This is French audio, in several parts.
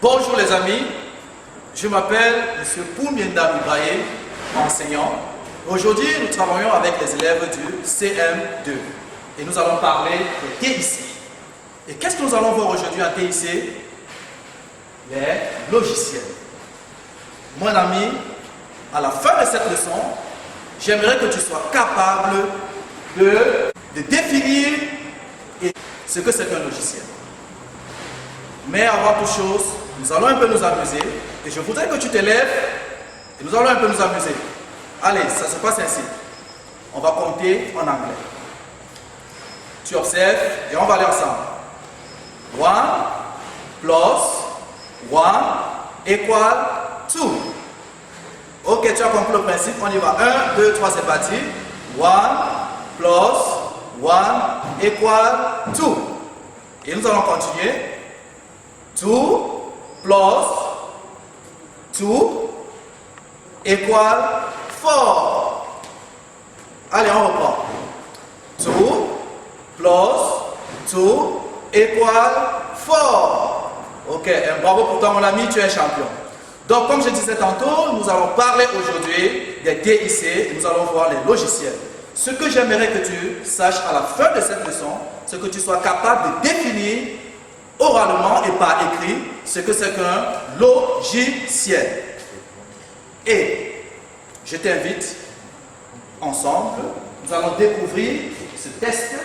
Bonjour les amis, je m'appelle M. Poumienda Ibrahim, enseignant. Aujourd'hui, nous travaillons avec les élèves du CM2 et nous allons parler de TIC. Et qu'est-ce que nous allons voir aujourd'hui en TIC? Les logiciels. Mon ami, à la fin de cette leçon, j'aimerais que tu sois capable de définir ce que c'est qu'un logiciel. Mais avant toute chose, nous allons un peu nous amuser et je voudrais que tu te lèves et nous allons un peu nous amuser. Allez, ça se passe ainsi. On va compter en anglais. Tu observes et on va aller ensemble. 1 plus 1 égale 2. Ok, tu as compris le principe, on y va. 1, 2, 3, c'est parti. 1 plus 1 égale 2. Et nous allons continuer. 2 plus 2 égale 4. Allez, on reprend. 2 plus 2 égale 4. Ok, un bravo pour toi mon ami, tu es champion. Donc comme je disais tantôt, nous allons parler aujourd'hui des TIC et nous allons voir les logiciels. Ce que j'aimerais que tu saches à la fin de cette leçon, c'est que tu sois capable de définir oralement et par écrit ce que c'est qu'un logiciel. Et je t'invite ensemble, nous allons découvrir ce test,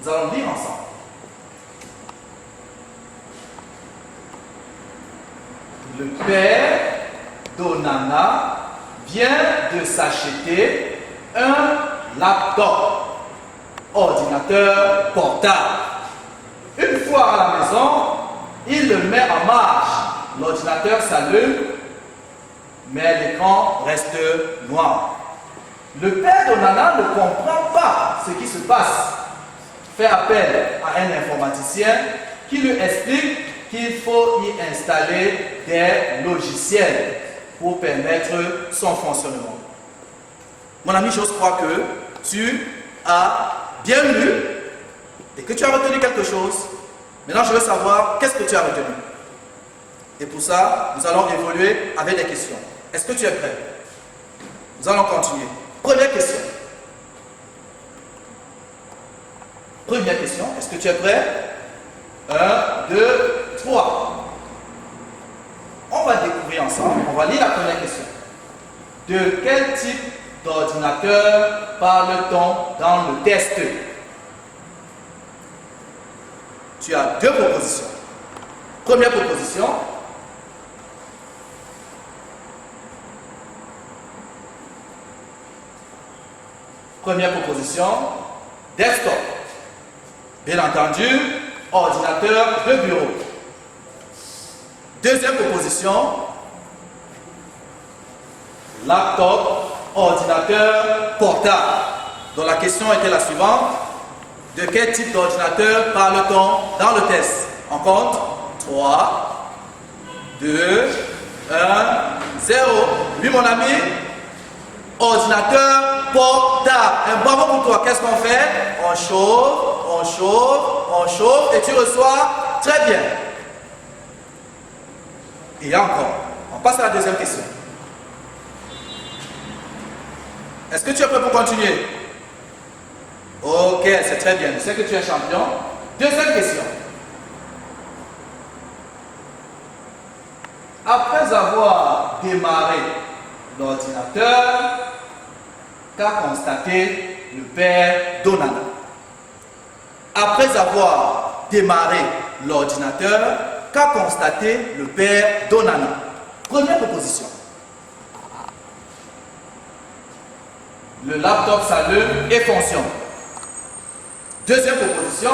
nous allons lire ensemble. Le père d'Onana vient de s'acheter un laptop, ordinateur portable. Une fois à la maison, il le met en marche. L'ordinateur s'allume, mais l'écran reste noir. Le père d'Onana ne comprend pas ce qui se passe. Fait appel à un informaticien qui lui explique qu'il faut y installer des logiciels pour permettre son fonctionnement. Mon ami, j'ose croire que tu as bien lu et que tu as retenu quelque chose. Maintenant, je veux savoir qu'est-ce que tu as retenu. Et pour ça, nous allons évoluer avec des questions. Est-ce que tu es prêt? Nous allons continuer. Première question. Première question. Est-ce que tu es prêt? 1, 2, 3. On va découvrir ensemble. On va lire la première question. De quel type d'ordinateur parle-t-on dans le test? Tu as deux propositions. Première proposition. Première proposition, desktop. Bien entendu, ordinateur de bureau. Deuxième proposition, laptop, ordinateur portable. Donc la question était la suivante. De quel type d'ordinateur parle-t-on dans le test? On compte 3, 2, 1, 0. Oui mon ami, ordinateur portable. Un bravo pour toi. Qu'est-ce qu'on fait? On chauffe, on chauffe, on chauffe et tu reçois très bien. Et encore, on passe à la deuxième question. Est-ce que tu es prêt pour continuer? Ok, c'est très bien. Je sais que tu es champion. Deuxième question. Après avoir démarré l'ordinateur, qu'a constaté le père d'Onana? Après avoir démarré l'ordinateur, qu'a constaté le père d'Onana? Première proposition. Le laptop s'allume et fonctionne. Deuxième proposition.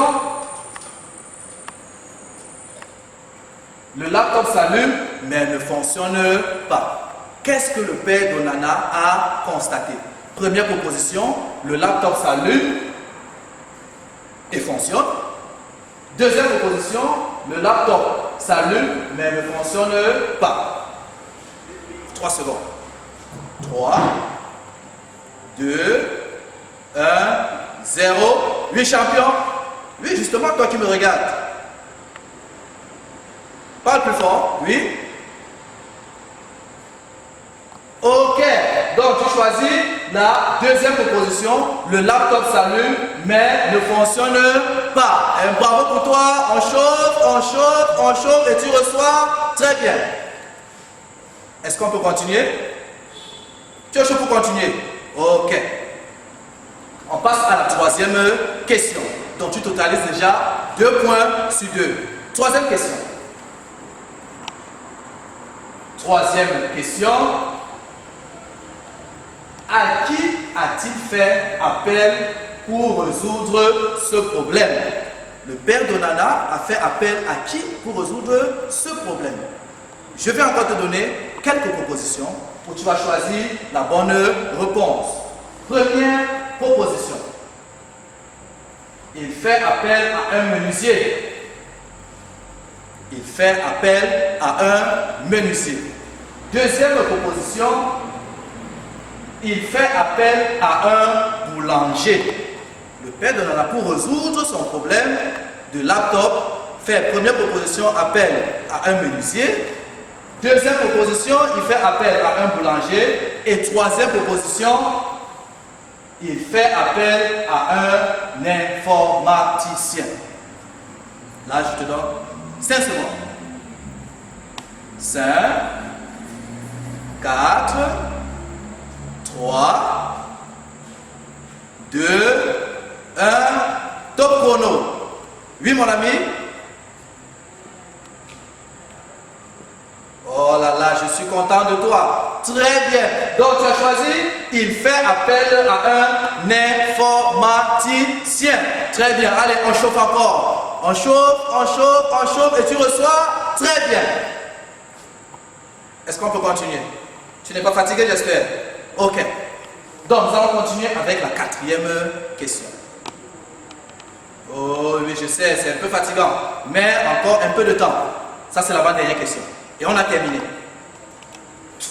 Le laptop s'allume mais ne fonctionne pas. Qu'est-ce que le père d'Onana a constaté? Première proposition, le laptop s'allume et fonctionne. Deuxième proposition, le laptop s'allume mais ne fonctionne pas. 3 secondes. 3, 2, 1, 0. Oui, champion. Oui, justement, toi qui me regardes. Parle plus fort. Oui? Ok, donc tu choisis la deuxième proposition. Le laptop s'allume mais ne fonctionne pas. Bravo pour toi, on chauffe et tu reçois. Très bien. Est-ce qu'on peut continuer? Tu es chaud pour continuer? Ok. On passe à la troisième question. Donc tu totalises déjà 2 points sur 2. Troisième question. Troisième question. À qui a-t-il fait appel pour résoudre ce problème? Le père d'Onana a fait appel à qui pour résoudre ce problème? Je vais encore te donner quelques propositions où tu vas choisir la bonne réponse. Première proposition. Il fait appel à un menuisier. Il fait appel à un menuisier. Deuxième proposition. Il fait appel à un boulanger. Le père de Nana, pour résoudre son problème de laptop, fait première proposition, appel à un menuisier. Deuxième proposition, il fait appel à un boulanger. Et troisième proposition, il fait appel à un informaticien. Là, je te donne 5 secondes. 5, 4, 3, 2, 1, top chrono. Oui, mon ami? Oh là là, je suis content de toi. Très bien. Donc, tu as choisi, il fait appel à un informaticien. Très bien. Allez, on chauffe encore. On chauffe et tu reçois. Très bien. Est-ce qu'on peut continuer? Tu n'es pas fatigué, j'espère? Ok. Donc, nous allons continuer avec la quatrième question. Oh oui, je sais, c'est un peu fatigant, mais encore un peu de temps. Ça, c'est l'avant-dernière question. Et on a terminé.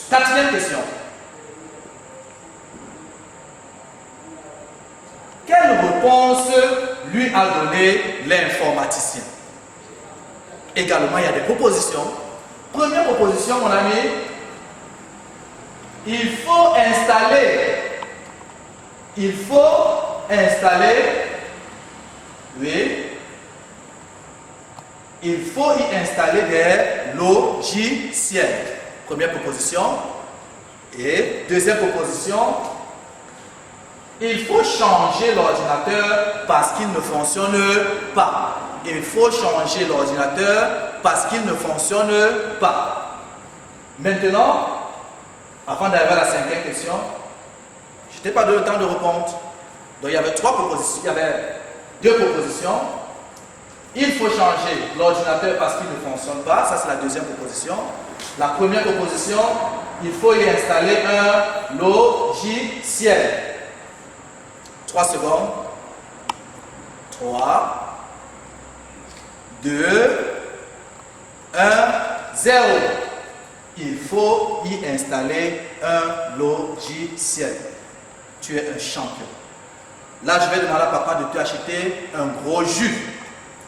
Quatrième question. Quelle réponse lui a donné l'informaticien? Également, il y a des propositions. Première proposition, mon ami. Il faut y installer des logiciels. Première proposition. Et deuxième proposition, il faut changer l'ordinateur parce qu'il ne fonctionne pas. Il faut changer l'ordinateur parce qu'il ne fonctionne pas. Maintenant, avant d'arriver à la cinquième question, je n'ai pas donné le temps de répondre. Donc il y avait 3 propositions, il y avait 2 propositions. Il faut changer l'ordinateur parce qu'il ne fonctionne pas. Ça, c'est la deuxième proposition. La première proposition, il faut y installer un logiciel. 3 secondes. 3, 2, 1, 0. Il faut y installer un logiciel. Tu es un champion. Là, je vais demander à papa de t'acheter un gros jus.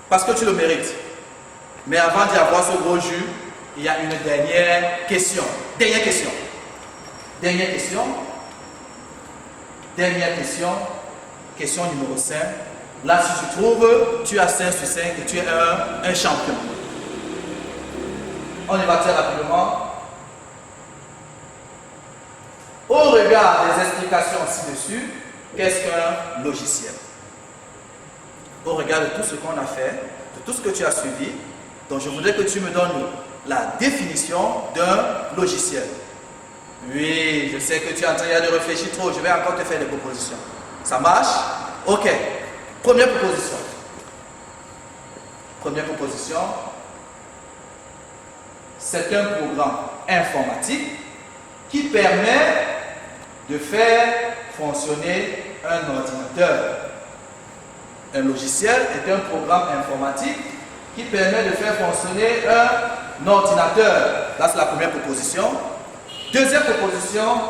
Parce que tu le mérites. Mais avant d'y avoir ce gros jus, il y a une dernière question. Dernière question. Question numéro 5. Là, si tu trouves, tu as 5 sur 5 et tu es un champion. On y va très rapidement. Au regard des explications ci-dessus, qu'est-ce qu'un logiciel? Au regard de tout ce qu'on a fait, de tout ce que tu as suivi, donc je voudrais que tu me donnes la définition d'un logiciel. Oui, je sais que tu es en train de réfléchir trop, je vais encore te faire des propositions. Ça marche? Ok. Première proposition. C'est un programme informatique qui permet de faire fonctionner un ordinateur. Un logiciel est un programme informatique qui permet de faire fonctionner un ordinateur. Là, c'est la première proposition. Deuxième proposition,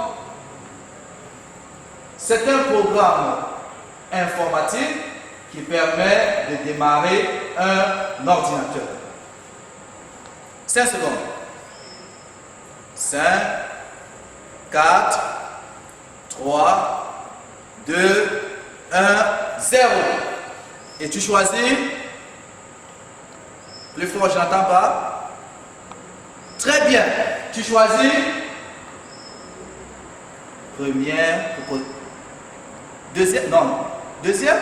c'est un programme informatique qui permet de démarrer un ordinateur. 5 secondes. 5, 4, 3, 2, 1, 0. Et tu choisis. Plus fort, je n'entends pas. Très bien. Tu choisis. Première proposition. Deuxième, non. Deuxième.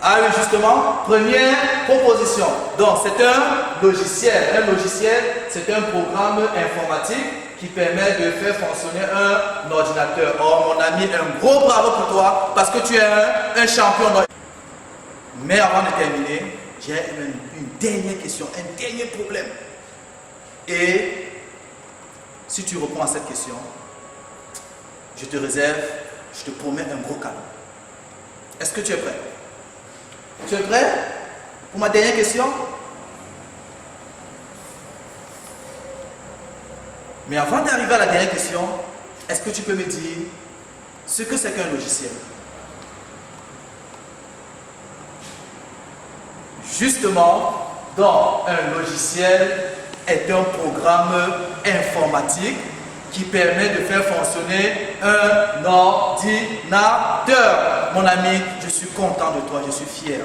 Ah oui, justement, première proposition. Donc, c'est un logiciel. Un logiciel, c'est un programme informatique qui permet de faire fonctionner un ordinateur. Oh, mon ami, un gros bravo pour toi parce que tu es un champion. Mais avant de terminer, j'ai une dernière question, un dernier problème. Et si tu réponds à cette question, je te réserve, je te promets un gros cadeau. Est-ce que tu es prêt? Tu es prêt pour ma dernière question? Mais avant d'arriver à la dernière question, est-ce que tu peux me dire ce que c'est qu'un logiciel? Justement, donc, un logiciel est un programme informatique qui permet de faire fonctionner un ordinateur. Mon ami, je suis content de toi, je suis fier.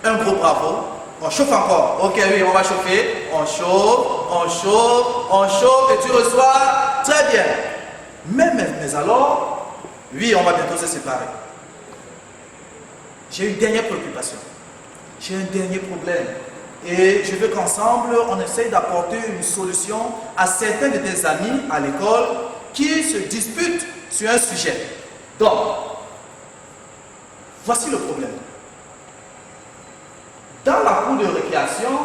Un gros bravo. On chauffe encore. Ok, oui, on va chauffer. On chauffe, on chauffe, on chauffe et tu reçois. Très bien. Mais alors, oui, on va bientôt se séparer. J'ai une dernière préoccupation. J'ai un dernier problème. Et je veux qu'ensemble, on essaye d'apporter une solution à certains de tes amis à l'école qui se disputent sur un sujet. Donc, voici le problème. Dans la cour de récréation,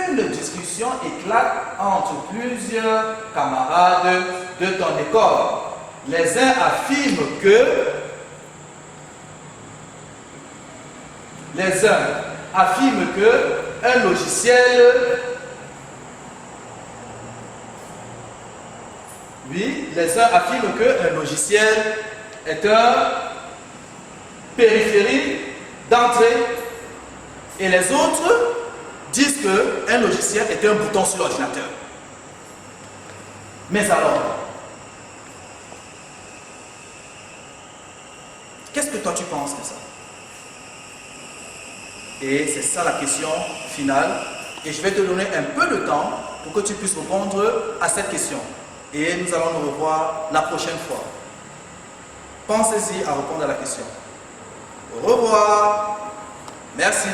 une discussion éclate entre plusieurs camarades de ton école. Les uns affirment que un logiciel. Oui, les uns affirment qu'un logiciel est un périphérique d'entrée et les autres disent qu'un logiciel est un bouton sur l'ordinateur. Mais alors, qu'est-ce que toi tu penses de ça? Et c'est ça la question finale. Et je vais te donner un peu de temps pour que tu puisses répondre à cette question. Et nous allons nous revoir la prochaine fois. Pensez-y à répondre à la question. Au revoir. Merci.